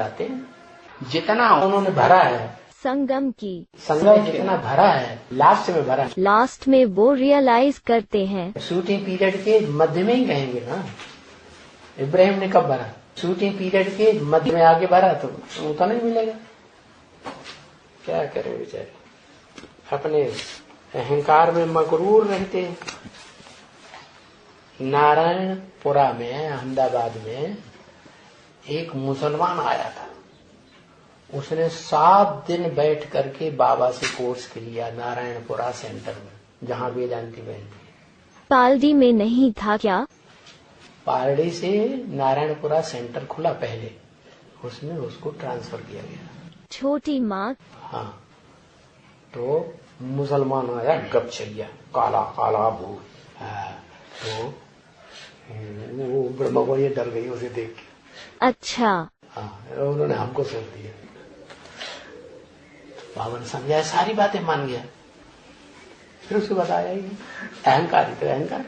आते हैं। जितना उन्होंने भरा है संगम जितना भरा है लास्ट में भरा है। लास्ट में वो रियलाइज करते हैं। शूटिंग पीरियड के मध्य में ही कहेंगे ना। इब्राहिम ने कब भरा? शूटिंग पीरियड के मध्य में आगे भरा तो वो तो नहीं मिलेगा। क्या करे बेचारे, अपने अहंकार में मगरूर रहते हैं। नारायणपुरा में, अहमदाबाद में एक मुसलमान आया था। उसने 7 दिन बैठ करके बाबा से कोर्स किया नारायणपुरा सेंटर में, जहाँ वेदांती बहन थी। पालड़ी में नहीं था क्या? पालड़ी से नारायणपुरा सेंटर खुला पहले, उसमें उसको ट्रांसफर किया गया। छोटी माँ। हाँ, तो मुसलमान आया गपचरिया, काला काला भूत। तो वो ब्रह्मा को ये डर गई उसे देख के। अच्छा। हाँ, उन्होंने हमको सौंप दिया। बाबा ने समझाया, सारी बातें मान गया। फिर उसके बाद आया ही अहंकार ही तो अहंकार।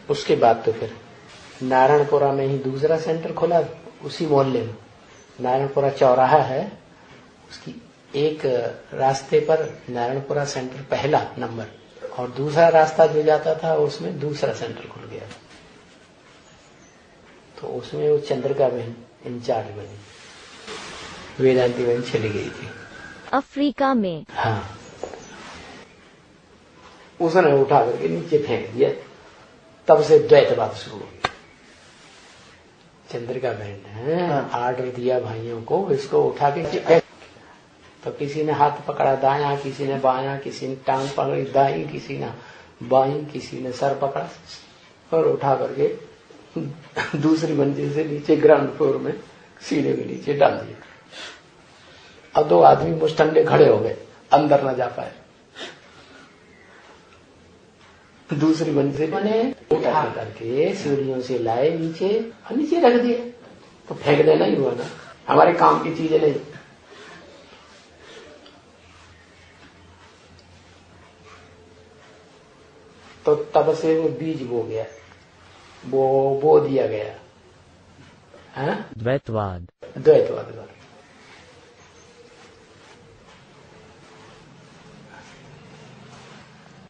उसके बाद तो फिर नारायणपुरा में ही दूसरा सेंटर खोला, उसी मोहल्ले में। नारायणपुरा चौराहा है, उसकी एक रास्ते पर नारायणपुरा सेंटर पहला नंबर, और दूसरा रास्ता जो जाता था उसमें दूसरा सेंटर खुल गया। तो उसमें वो चंद्रिका बहन इंचार्ज बनी, वेदांती बहन चली गई थी अफ्रीका में। हाँ, उसने उठा करके नीचे फेंक दिया। तब से द्वैतवाद शुरू हो गया। चंद्रिका बहन ने आर्डर दिया भाइयों को, इसको उठा के फेंक। तो किसी ने हाथ पकड़ा दाया, किसी ने बाया, किसी ने टांग पकड़ी दाई, किसी ने बाई, किसी ने सर पकड़ा और उठा करके दूसरी मंजिल से नीचे ग्राउंड फ्लोर में सीढ़े के नीचे डाल दिया। अब 2 आदमी मुस्टंडे खड़े हो गए, अंदर न जा पाए। दूसरी मंजिल ने उठा करके सीढ़ियों से लाए नीचे और नीचे रख दिए। तो फेंक देना ही हुआ ना, हमारे काम की चीजें नहीं। तो तब से वो बीज बो गया, बो दिया गया है द्वैतवाद।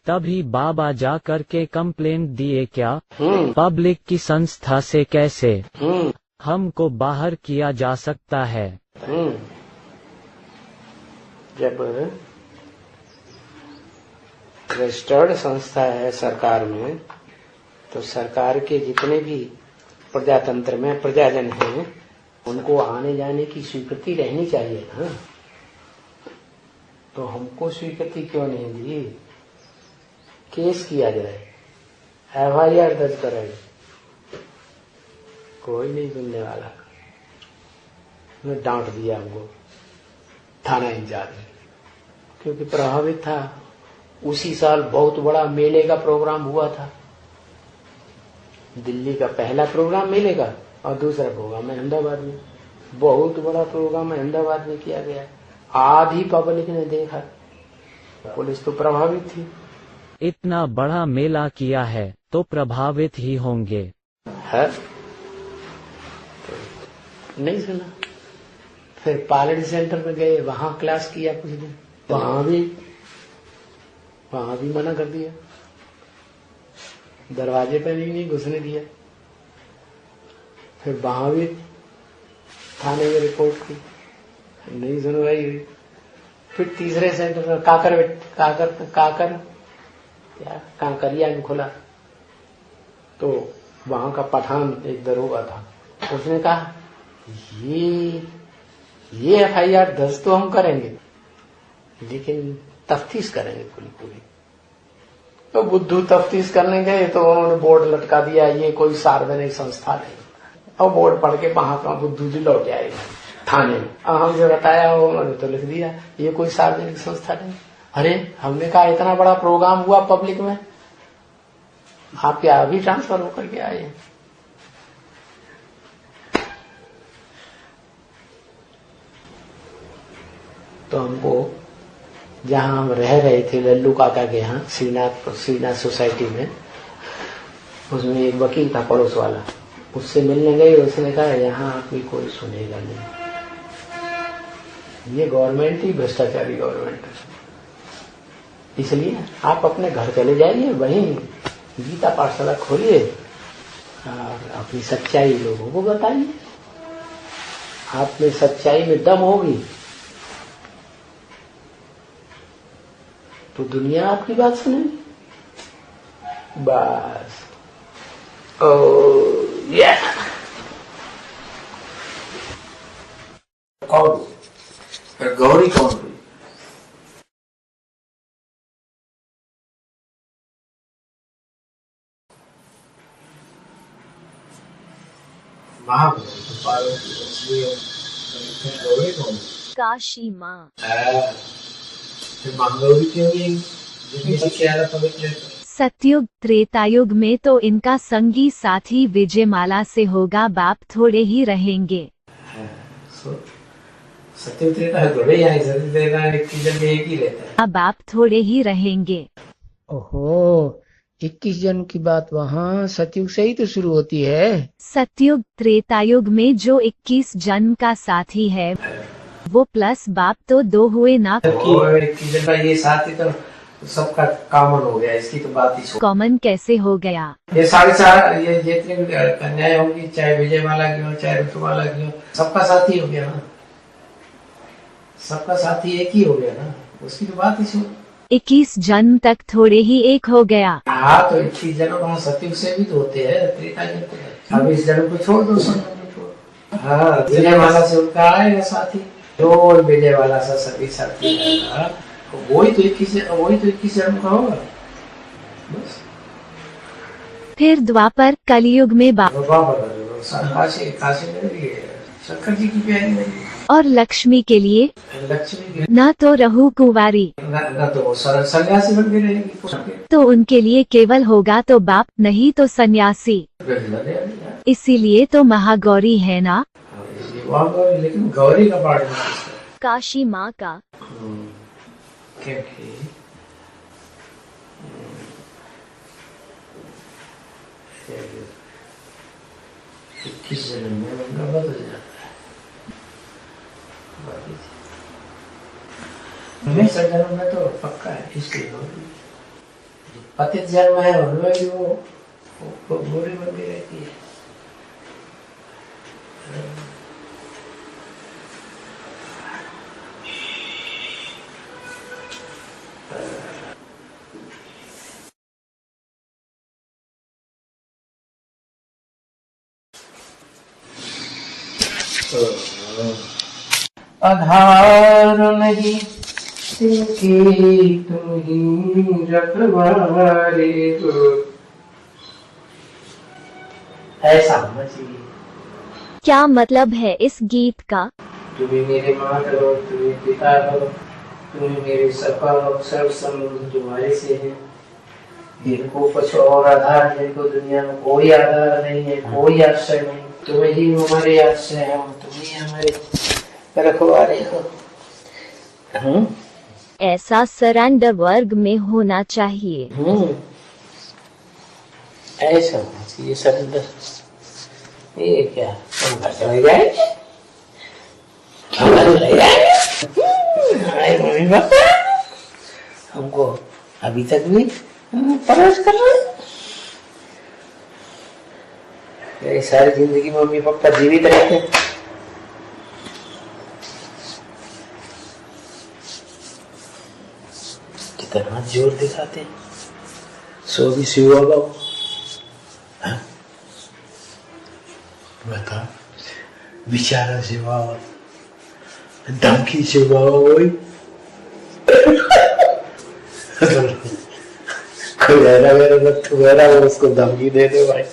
तभी बाबा जा करके कंप्लेंट दिए क्या? पब्लिक की संस्था से कैसे हमको बाहर किया जा सकता है? जब रजिस्टर्ड संस्था है सरकार में, तो सरकार के जितने भी प्रजातंत्र में प्रजाजन हैं, उनको आने जाने की स्वीकृति रहनी चाहिए ना। तो हमको स्वीकृति क्यों नहीं दी? केस किया जाए, FIR दर्ज कराए, कोई नहीं सुनने वाला। मैं डांट दिया हमको थाना इंचार्ज, क्योंकि प्रभावित था। उसी साल बहुत बड़ा मेले का प्रोग्राम हुआ था। दिल्ली का पहला प्रोग्राम मेले का और दूसरा प्रोग्राम अहमदाबाद में। बहुत बड़ा प्रोग्राम अहमदाबाद में किया गया, आधी पब्लिक ने देखा। पुलिस तो प्रभावित थी। इतना बड़ा मेला किया है तो प्रभावित ही होंगे। है नहीं सुना। फिर पालड़ी सेंटर में गए, वहां क्लास किया कुछ दिन, वहां भी मना कर दिया, दरवाजे पर भी नहीं घुसने दिया। फिर वहां भी थाने में रिपोर्ट की, नहीं सुनवाई हुई। फिर तीसरे सेंटर में कांकरिया में खुला, तो वहां का पठान एक दरोगा था, उसने कहा ये FIR दर्ज तो हम करेंगे, लेकिन तफ्तीश करेंगे पूरी। तो बुद्धू तफ्तीश करने गए तो उन्होंने बोर्ड लटका दिया, ये कोई सार्वजनिक संस्था नहीं। और बोर्ड पढ़ के वहां का बुद्धू जी लौट आए थाने में। हमसे बताया, उन्होंने तो लिख दिया ये कोई सार्वजनिक संस्था नहीं। अरे हमने कहा इतना बड़ा प्रोग्राम हुआ पब्लिक में, आप क्या अभी ट्रांसफर होकर के आए? तो हमको जहाँ हम रह रहे थे लल्लू काका के यहाँ श्रीनाथ सोसाइटी में, उसमें एक वकील था पड़ोस वाला, उससे मिलने गए। उसने कहा यहाँ आपकी कोई सुनेगा नहीं, ये गवर्नमेंट ही भ्रष्टाचारी गवर्नमेंट है, इसलिए आप अपने घर चले जाइए, वहीं गीता पाठशाला खोलिए और अपनी सच्चाई लोगों को बताइए। आप में सच्चाई में दम होगी तो दुनिया आपकी बात सुनेगी। बस और गौरी कौन हुई? गौरी कौन? काशी माँ। गौरी क्यों नहीं? सतयुग त्रेतायुग में तो इनका संगी साथी विजयमाला से होगा, बाप थोड़े ही रहेंगे। सतयुग त्रेता थोड़े यहाँ, सतयुग त्रेता एक ही रहता है। बाप थोड़े ही रहेंगे। ओहो, 21 जन्म की बात वहाँ सतयुग से ही तो शुरू होती है। सतयुग त्रेतायुग में जो 21 जन्म का साथी है वो प्लस बाप तो 2 हुए ना। 21 जन्म का ये साथी तो सबका कॉमन हो गया, इसकी तो बात ही कॉमन कैसे हो गया? ये 4.5 ये जितने भी कन्याएं होंगी, चाहे विजयमाला की हो चाहे ऋतुमाला की हो, सबका साथी हो गया ना, सबका साथी एक ही हो गया ना, उसकी तो बात ही सुन। 21 जन्म तक थोड़े ही एक हो गया। हाँ तो 21 जन्म वहाँ सतयुग से भी तो होते हैं, त्रेता जन्म। अब इस जन्म को छोड़ दो, हाँ विजयमाला से उनका आएगा साथी, रोज विजयमाला से सभी साथी, वही तो 21 जन्म का होगा बस। फिर द्वापर कलयुग में काशी में भी शंकर जी की प्यारी लगी। और लक्ष्मी के लिए न तो रहू कुंवारी न तो सन्यासी बन के रहेगी, तो उनके लिए केवल होगा तो बाप, नहीं तो सन्यासी। इसीलिए तो महागौरी है ना। लेकिन गौरी का पाठ काशी माँ का। क्योंकि किस जन्म में उनका बदल जाता है। जन्म में तो पक्का है, इसलिए पतित जन्म है उनमें भी वो बुरी बन के रहती है। आधार नहीं कि तुम ही रखवारे हो, ऐसा होना चाहिए। क्या मतलब है इस गीत का? तुम्हें मेरे माँ करो, तुम्हें पिता करो, तुम्हें मेरे सबका सर्व संबंध तुम्हारे से है। जिनको कुछ और आधार, जिनको दुनिया में कोई आधार नहीं है, कोई आश्रय नहीं, तुम्हें ही हमारे आश्रय हो, तुम ही हमारे रखवारे हो। ऐसा सरेंडर वर्ग में होना चाहिए। ऐसा होना चाहिए सरेंडर। ये क्या हम घर चले जाएंगे, हम घर चले जाएंगे, मम्मी पापा हमको अभी तक भी परवरिश कर रहे हैं। सारी जिंदगी मम्मी पापा जीवित रहते, कितना जोर दिखाते हैं। सो भी शिवा बाबू बता, बिचारा शिवा धमकी शिवा कोई ऐसा मेरा लट्ठू मेरा, उसको धमकी दे दे भाई।